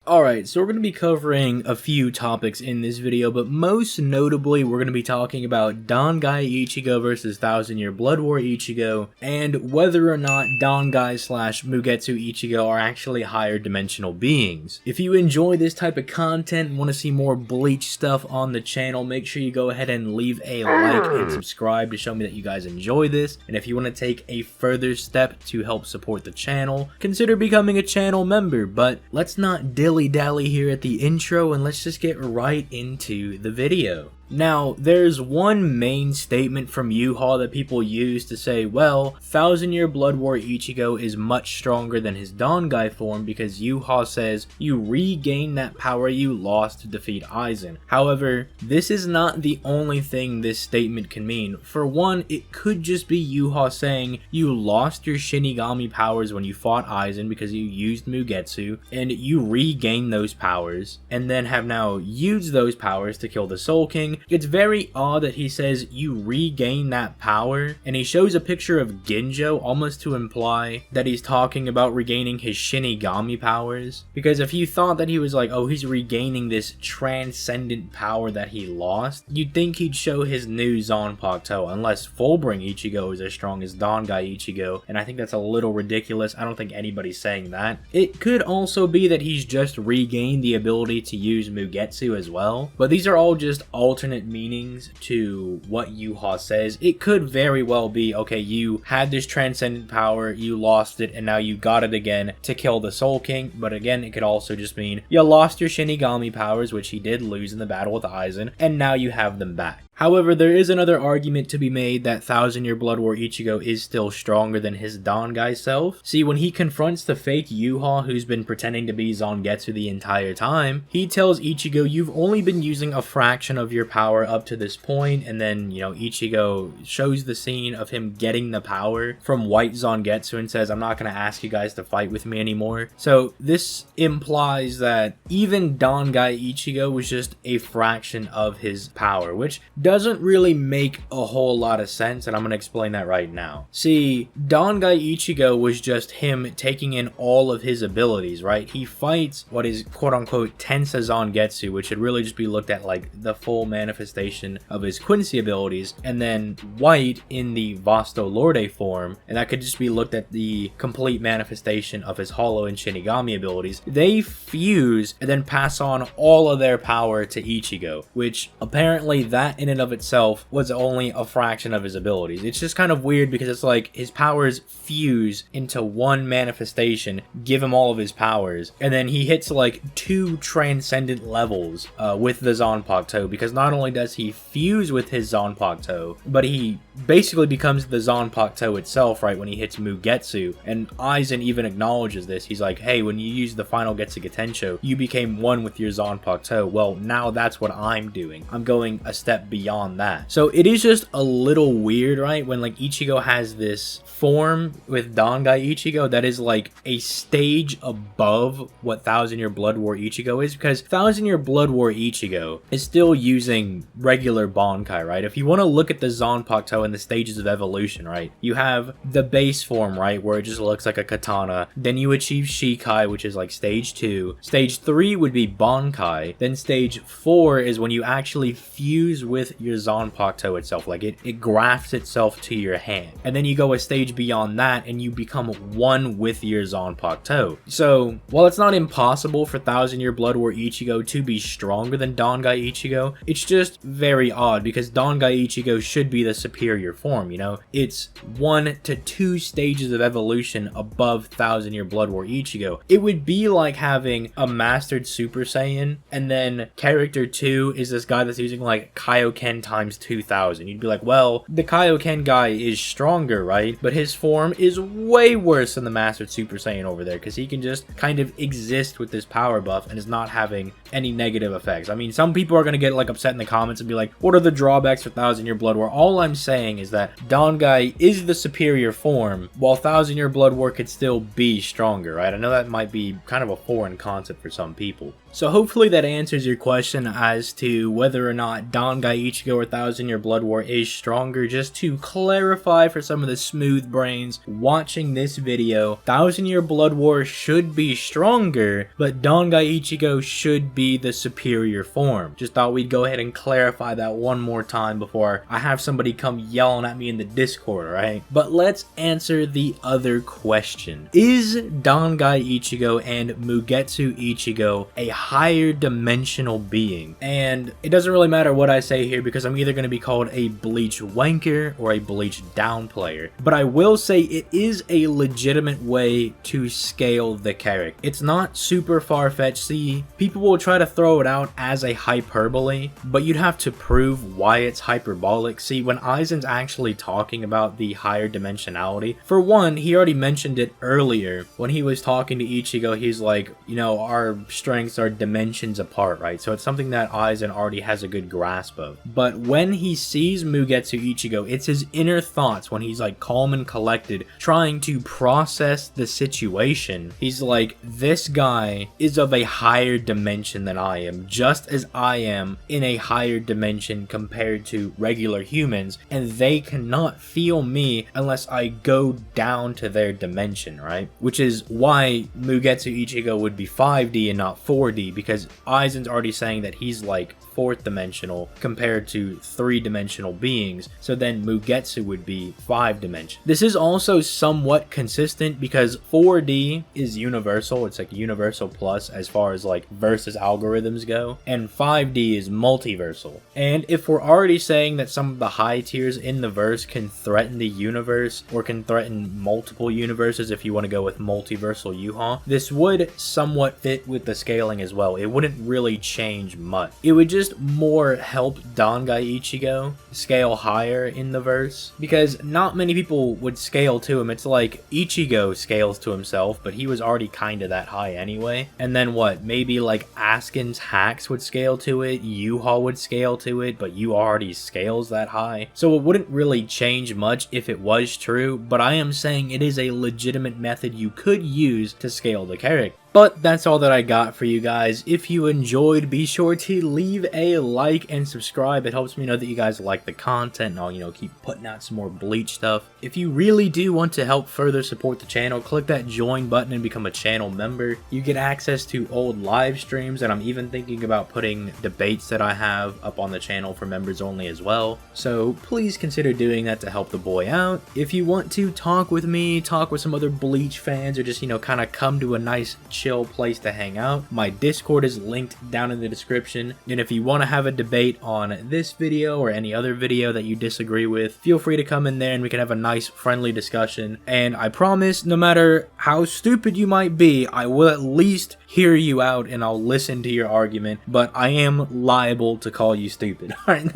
Alright, so we're going to be covering a few topics in this video, but most notably we're going to be talking about Dangai Ichigo versus Thousand Year Blood War Ichigo, and whether or not Dangai slash Mugetsu Ichigo are actually higher dimensional beings. If you enjoy this type of content and want to see more Bleach stuff on the channel, make sure you go ahead and leave a like and subscribe to show me that you guys enjoy this, and if you want to take a further step to help support the channel, consider becoming a channel member. But let's not dilly-dally here at the intro, and let's just get right into the video. Now, there's one main statement from Yhwach that people use to say, well, Thousand Year Blood War Ichigo is much stronger than his Dangai form because Yhwach says you regain that power you lost to defeat Aizen. However, this is not the only thing this statement can mean. For one, it could just be Yhwach saying you lost your Shinigami powers when you fought Aizen because you used Mugetsu, and you regain those powers, and then have now used those powers to kill the Soul King. It's very odd that he says you regain that power, and he shows a picture of Ginjo almost to imply that he's talking about regaining his Shinigami powers. Because if you thought that he was like, oh, he's regaining this transcendent power that he lost, you'd think he'd show his new Zanpakuto, unless Fullbring Ichigo is as strong as Dangai Ichigo, and I think that's a little ridiculous. I don't think anybody's saying that. It could also be that he's just regained the ability to use Mugetsu as well, but these are all just alternate meanings to what Yhwach says. It could very well be, okay, you had this transcendent power, you lost it, and now you got it again to kill the Soul King. But again, it could also just mean you lost your Shinigami powers, which he did lose in the battle with Aizen, and now you have them back. However, there is another argument to be made that Thousand Year Blood War Ichigo is still stronger than his Dangai self. See, when he confronts the fake Yhwach who's been pretending to be Zangetsu the entire time, he tells Ichigo, you've only been using a fraction of your power up to this point, and then, Ichigo shows the scene of him getting the power from White Zangetsu and says, I'm not going to ask you guys to fight with me anymore. So this implies that even Dangai Ichigo was just a fraction of his power, which doesn't really make a whole lot of sense, and I'm going to explain that right now. See, Dangai Ichigo was just him taking in all of his abilities, right? He fights what is quote-unquote Tensa Zangetsu, which should really just be looked at like the full manifestation of his Quincy abilities, and then White in the Vasto Lorde form, and that could just be looked at the complete manifestation of his Hollow and Shinigami abilities. They fuse and then pass on all of their power to Ichigo, which apparently that in and of itself was only a fraction of his abilities. It's just kind of weird because it's like his powers fuse into one manifestation, give him all of his powers, and then he hits like two transcendent levels with the Zanpakuto, because not only does he fuse with his Zanpakuto, but he basically becomes the Zanpakuto itself, right, when he hits Mugetsu. And Aizen even acknowledges this. He's like, hey, when you use the final Getsuga Tensho, you became one with your Zanpakuto. Well, now that's what I'm doing. I'm going a step beyond that. So it is just a little weird, right, when like Ichigo has this form with Dangai Ichigo that is like a stage above what Thousand Year Blood War Ichigo is, because Thousand Year Blood War Ichigo is still using regular Bankai, right? If you want to look at the Zanpakuto and the stages of evolution, right, you have the base form, right, where it just looks like a katana, then you achieve Shikai, which is like stage 2, stage 3 would be Bankai, then stage 4 is when you actually fuse with your Zanpakuto itself, like it grafts itself to your hand, and then you go a stage beyond that and you become one with your Zanpakuto. So while it's not impossible for Thousand Year Blood War Ichigo to be stronger than Dangai Ichigo, it's just very odd because Dangai Ichigo should be the superior form, it's 1 to 2 stages of evolution above Thousand Year Blood War Ichigo. It would be like having a mastered Super Saiyan and then character 2 is this guy that's using like Kaioken times 2000. You'd be like, well, the Kaioken guy is stronger, right? But his form is way worse than the Mastered Super Saiyan over there because he can just kind of exist with this power buff and is not having any negative effects. I mean, some people are going to get like upset in the comments and be like, what are the drawbacks for Thousand Year Blood War? All I'm saying is that Dangai is the superior form, while Thousand Year Blood War could still be stronger, right? I know that might be kind of a foreign concept for some people. So hopefully that answers your question as to whether or not Dangai Ichigo or Thousand Year Blood War is stronger. Just to clarify for some of the smooth brains watching this video, Thousand Year Blood War should be stronger, but Dangai Ichigo should be the superior form. Just thought we'd go ahead and clarify that one more time before I have somebody come yelling at me in the Discord, right? But let's answer the other question. Is Dangai Ichigo and Mugetsu Ichigo a higher dimensional being? And it doesn't really matter what I say here because I'm either going to be called a Bleach wanker or a Bleach downplayer. But I will say it is a legitimate way to scale the character. It's not super far-fetched. See, people will try to throw it out as a hyperbole, but you'd have to prove why it's hyperbolic. See, when Aizen's actually talking about the higher dimensionality, for one, he already mentioned it earlier when he was talking to Ichigo. He's like, you know, our strengths are dimensions apart, right? So it's something that Aizen already has a good grasp of. But when he sees Mugetsu Ichigo, it's his inner thoughts when he's like calm and collected, trying to process the situation. He's like, this guy is of a higher dimension than I am, just as I am in a higher dimension compared to regular humans, and they cannot feel me unless I go down to their dimension, right? Which is why Mugetsu Ichigo would be 5D and not 4D, because Aizen's already saying that he's like 4th dimensional compared to 3-dimensional beings, so then Mugetsu would be 5 dimension. This is also somewhat consistent because 4D is universal. It's like universal plus as far as like versus algorithms go, and 5D is multiversal. And if we're already saying that some of the high tiers in the verse can threaten the universe or can threaten multiple universes, if you want to go with multiversal Yhwach, this would somewhat fit with the scaling as well. It wouldn't really change much. It would just more help Dangai Ichigo scale higher in the verse, because not many people would scale to him. It's like Ichigo scales to himself, but he was already kind of that high anyway. And then what, maybe like Askin's hacks would scale to it, Yhwach would scale to it, but you already scales that high. So it wouldn't really change much if it was true, but I am saying it is a legitimate method you could use to scale the character. But that's all that I got for you guys. If you enjoyed, be sure to leave a like and subscribe. It helps me know that you guys like the content, and I'll, you know, keep putting out some more Bleach stuff. If you really do want to help further support the channel, click that join button and become a channel member. You get access to old live streams, and I'm even thinking about putting debates that I have up on the channel for members only as well. So please consider doing that to help the boy out. If you want to talk with me, talk with some other Bleach fans, or just, you know, kind of come to a nice chill place to hang out, my Discord is linked down in the description. And if you want to have a debate on this video or any other video that you disagree with, feel free to come in there and we can have a nice friendly discussion. And I promise, no matter how stupid you might be, I will at least hear you out and I'll listen to your argument, but I am liable to call you stupid. Alright,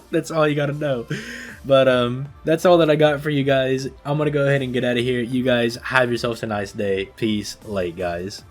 that's all you gotta know. But that's all that I got for you guys. I'm gonna go ahead and get out of here. You guys have yourselves a nice day. Peace. Late, guys.